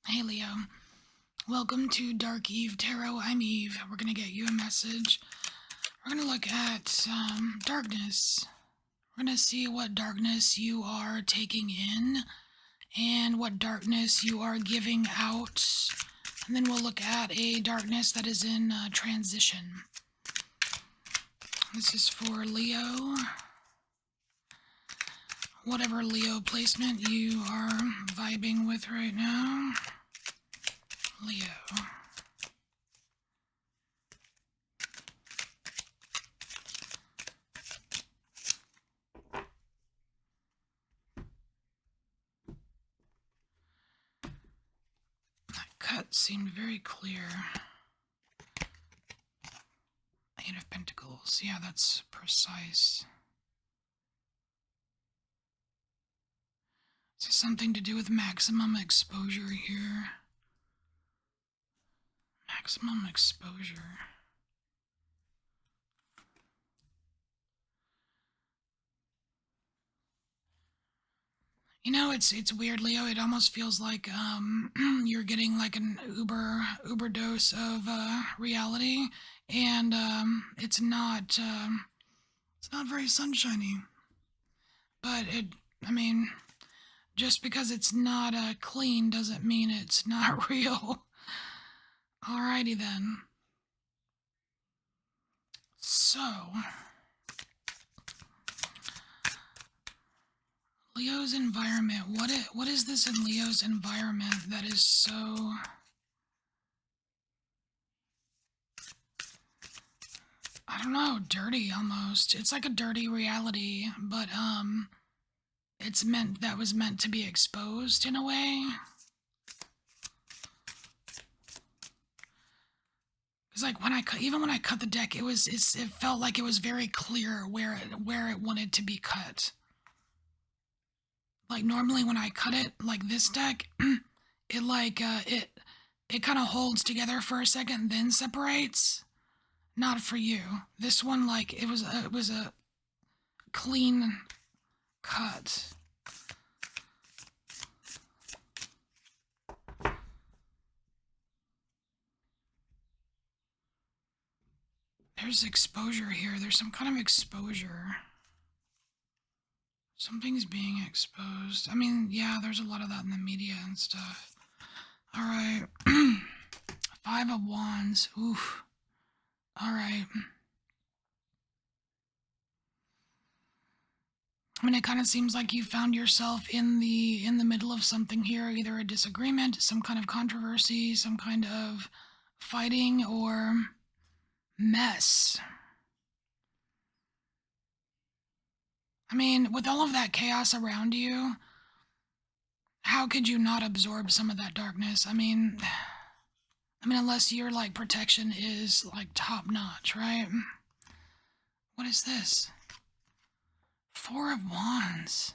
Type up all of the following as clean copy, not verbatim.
Hey Leo, welcome to Dark Eve Tarot. I'm Eve. We're going to get you a message. We're going to look at darkness. We're going to see what darkness you are taking in and what darkness you are giving out. And then we'll look at a darkness that is in transition. This is for Leo. Whatever Leo placement you are vibing with right now. Leo. That cut seemed very clear. Eight of Pentacles. Yeah, that's precise. Is this something to do with maximum exposure here? Maximum exposure. You know, it's weird, Leo. It almost feels like you're getting like an uber dose of reality, and it's not very sunshiny. But I mean, just because it's not clean doesn't mean it's not real. Alrighty then. So, Leo's environment. What is this in Leo's environment that is so... I don't know, dirty almost. It's like a dirty reality, but that was meant to be exposed in a way. It's like even when I cut the deck, it felt like it was very clear where it wanted to be cut. Like normally when I cut it like this deck, it kind of holds together for a second, then separates. Not for you. This one, like it was a clean cut. There's exposure here. There's some kind of exposure. Something's being exposed. I mean, yeah, there's a lot of that in the media and stuff. Alright. Five of Wands. Oof. Alright. I mean, it kind of seems like you found yourself in the middle of something here, either a disagreement, some kind of controversy, some kind of fighting, or mess. I mean, with all of that chaos around you, how could you not absorb some of that darkness? I mean, unless your, like, protection is, like, top-notch, right? What is this? Four of Wands.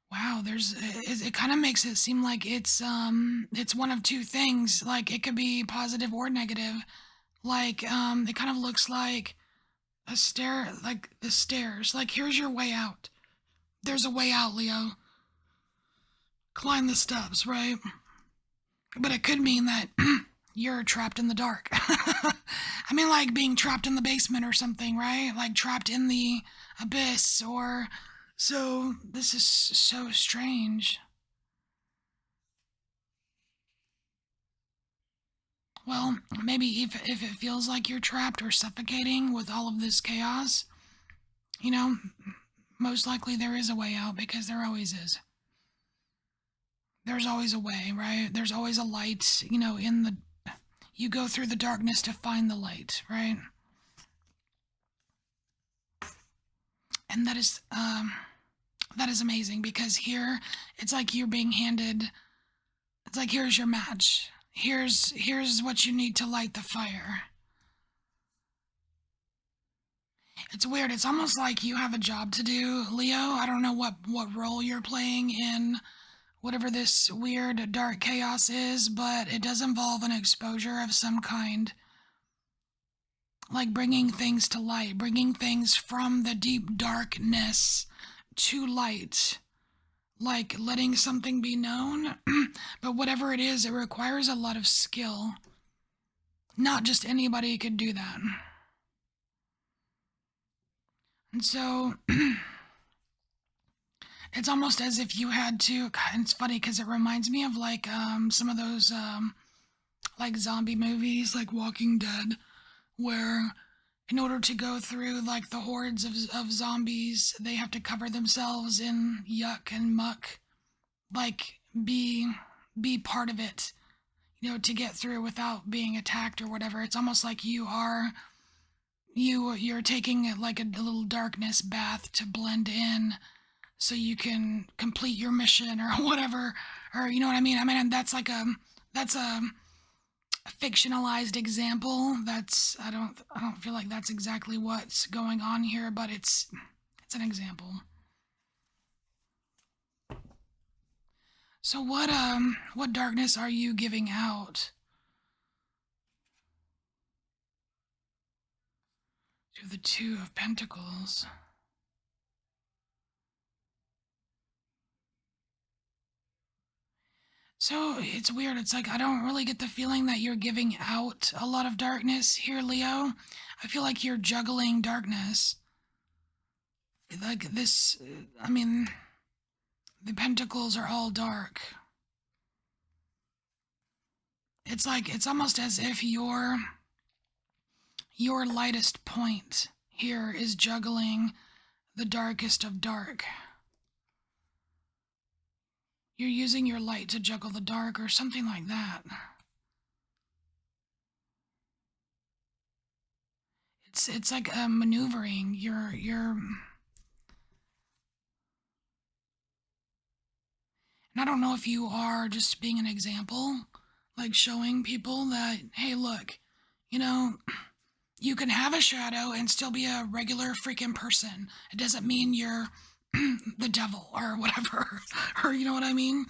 Wow, it kind of makes it seem like it's one of two things. Like, it could be positive or negative. Like, it kind of looks like like the stairs. Like, here's your way out. There's a way out, Leo. Climb the steps, right? But it could mean that you're trapped in the dark. I mean, like being trapped in the basement or something, right? Like trapped in the abyss, or... So, this is so strange. Well, maybe if it feels like you're trapped or suffocating with all of this chaos, you know, most likely there is a way out, because there always is. There's always a way, right? There's always a light, you know, you go through the darkness to find the light, right? And that is amazing, because here, it's like you're being handed, it's like, here's your match. Here's what you need to light the fire. It's weird. It's almost like you have a job to do, Leo. I don't know what role you're playing in whatever this weird dark chaos is, but it does involve an exposure of some kind. Like bringing things to light, bringing things from the deep darkness too light, like letting something be known. But whatever it is, it requires a lot of skill. Not just anybody could do that. And so it's almost as if you had to. God, it's funny because it reminds me of like some of those like zombie movies, like Walking Dead, where in order to go through like the hordes of zombies, they have to cover themselves in yuck and muck, like be part of it, to get through without being attacked or whatever. It's almost like you're taking like a little darkness bath to blend in so you can complete your mission or whatever, or you know what I mean. I mean, that's a fictionalized example. That's I don't feel like that's exactly what's going on here, but it's an example. So what darkness are you giving out? To the Two of Pentacles. So it's weird. It's like I don't really get the feeling that you're giving out a lot of darkness here, Leo. I feel like you're juggling darkness. Like this, I mean, the pentacles are all dark. It's like it's almost as if your lightest point here is juggling the darkest of dark. You're using your light to juggle the dark or something like that. It's like a maneuvering. And I don't know if you are just being an example, like showing people that, hey, look, you know, you can have a shadow and still be a regular freaking person. It doesn't mean you're the devil or whatever, or you know what I mean?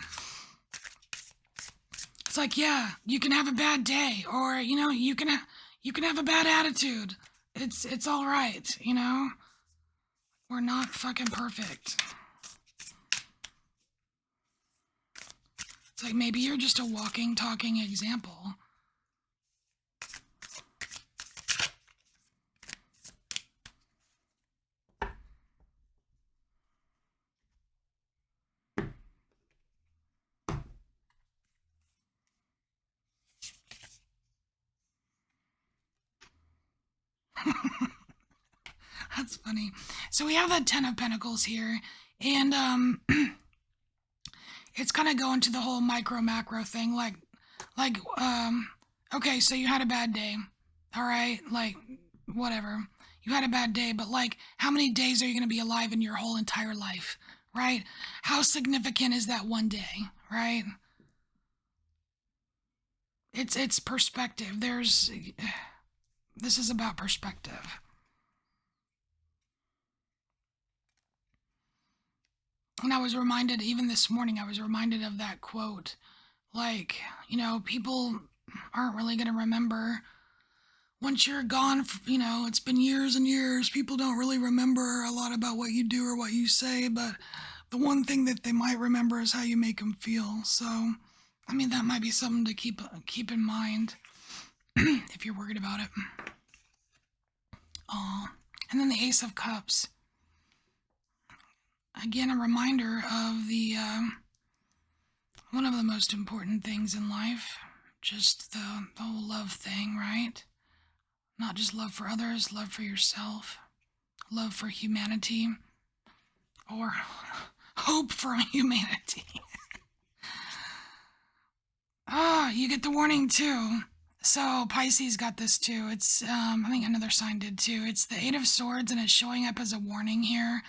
It's like, yeah, you can have a bad day, or you can have a bad attitude. It's all right, you know. We're not fucking perfect. It's like maybe you're just a walking, talking example. That's funny. So we have that Ten of Pentacles here, and it's kind of going to the whole micro macro thing, like okay, so you had a bad day, all right, like whatever, you had a bad day, but like how many days are you going to be alive in your whole entire life, right? How significant is that one day, right? It's perspective. This is about perspective. And I was reminded, even this morning, I was reminded of that quote. Like, people aren't really going to remember. Once you're gone, it's been years and years. People don't really remember a lot about what you do or what you say, but the one thing that they might remember is how you make them feel. So, I mean, that might be something to keep in mind if you're worried about it. Aw. And then the Ace of Cups. Again, a reminder of the one of the most important things in life, just the whole love thing, right? Not just love for others, love for yourself, love for humanity, or hope for humanity. You get the warning too. So Pisces got this too. It's I think another sign did too. It's the Eight of Swords, and it's showing up as a warning here,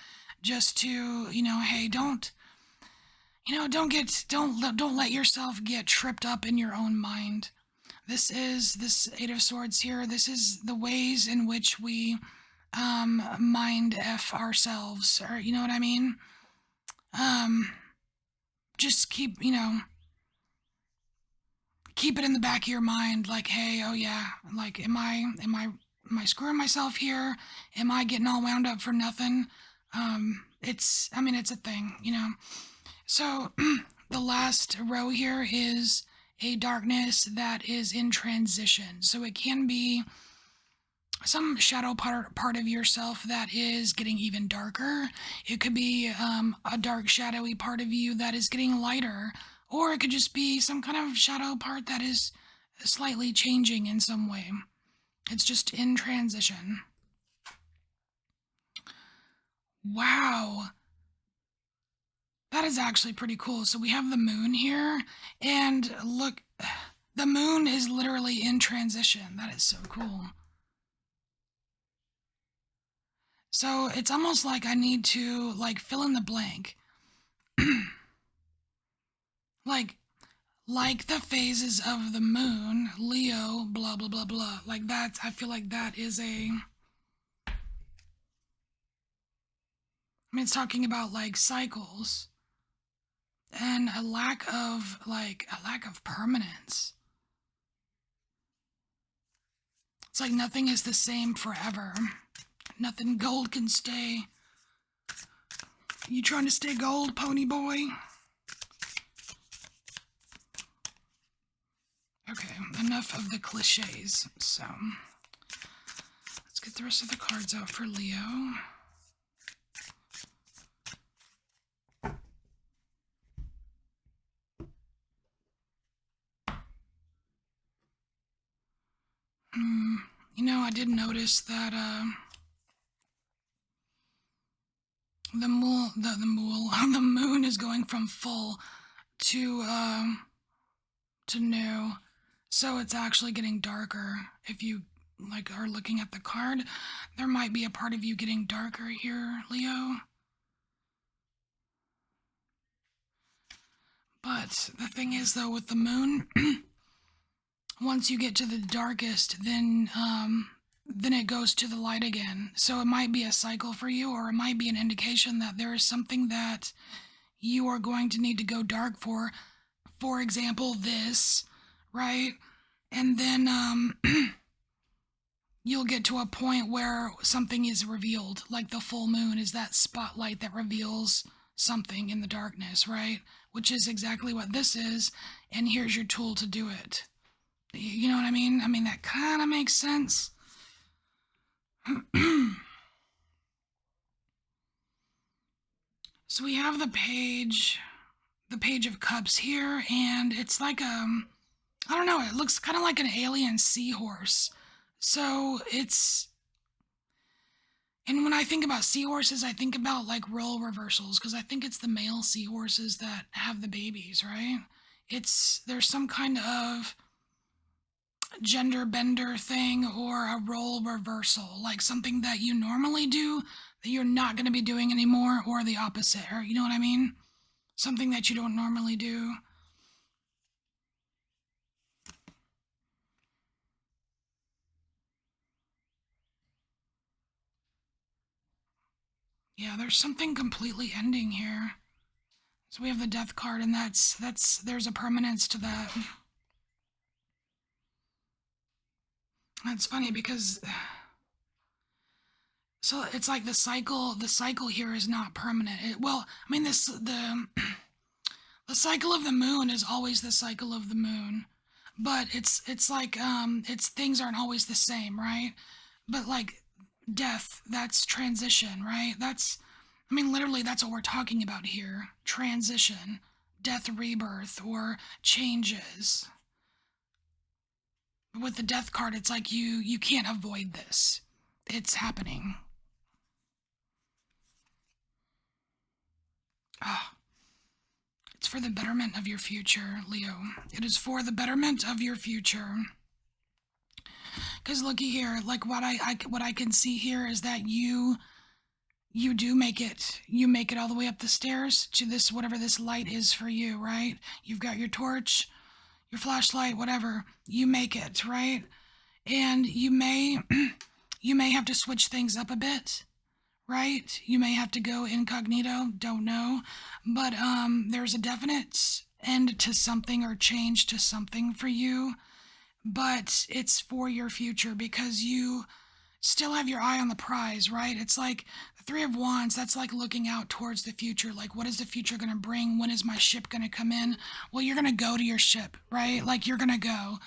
just to hey, don't don't let yourself get tripped up in your own mind. This Eight of Swords here. This is the ways in which we mind f ourselves, or you know what I mean. Just keep it in the back of your mind, like, hey, oh yeah, like, am I screwing myself here? Am I getting all wound up for nothing? I mean, it's a thing, you know. So the last row here is a darkness that is in transition. So it can be some shadow part of yourself that is getting even darker. It could be a dark, shadowy part of you that is getting lighter, or it could just be some kind of shadow part that is slightly changing in some way. It's just in transition. Wow, that is actually pretty cool. So we have the moon here, and look, the moon is literally in transition. That is so cool. So it's almost like I need to like fill in the blank. like like the phases of the moon, Leo, blah blah blah blah. Like that, I feel like that is I mean it's talking about like cycles and a lack of permanence. It's like nothing is the same forever. Nothing gold can stay. You trying to stay gold, pony boy? Okay, enough of the cliches. So, let's get the rest of the cards out for Leo. You know, I did notice that the moon is going from full to new, so it's actually getting darker. If you like are looking at the card, there might be a part of you getting darker here, Leo. But the thing is, though, with the moon, once you get to the darkest, then it goes to the light again. So it might be a cycle for you, or it might be an indication that there is something that you are going to need to go dark for. For example, this, right? And then you'll get to a point where something is revealed, like the full moon is that spotlight that reveals something in the darkness, right? Which is exactly what this is, and here's your tool to do it. You know what I mean? I mean, that kind of makes sense. So we have the page of cups here, and it's like I don't know, it looks kind of like an alien seahorse. So it's and when I think about seahorses, I think about like role reversals because I think it's the male seahorses that have the babies, right? It's there's some kind of gender bender thing or a role reversal, like something that you normally do that you're not going to be doing anymore, or the opposite, or you know what I mean? Something that you don't normally do. Yeah, there's something completely ending here. So we have the death card, and there's a permanence to that. That's funny because so it's like the cycle here is not permanent. Well, I mean this the cycle of the moon is always the cycle of the moon, but it's like it's things aren't always the same, right? But like death, that's transition, right? That's I mean literally that's what we're talking about here. Transition, death, rebirth, or changes. With the death card, it's like you can't avoid this. It's happening. Ah, it's for the betterment of your future, Leo. It is for the betterment of your future. Cause looky here, like what I can see here is that you do make it. You make it all the way up the stairs to this whatever this light is for you, right? You've got your torch, your flashlight, whatever. You make it, right? And you may have to switch things up a bit, right? You may have to go incognito, don't know. But there's a definite end to something or change to something for you, but it's for your future because still have your eye on the prize, right? It's like the Three of Wands, that's like looking out towards the future. Like, what is the future going to bring? When is my ship going to come in? Well, you're going to go to your ship, right? Like, you're going to go.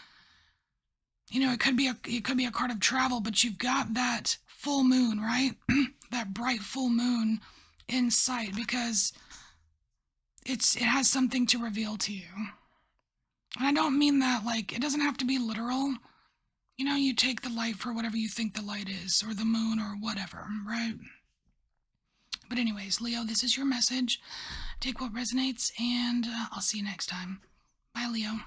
It could be a card of travel, but you've got that full moon, right? That bright full moon in sight because it has something to reveal to you. And I don't mean that like it doesn't have to be literal. You take the light for whatever you think the light is, or the moon, or whatever, right? But, anyways, Leo, this is your message. Take what resonates, and I'll see you next time. Bye, Leo.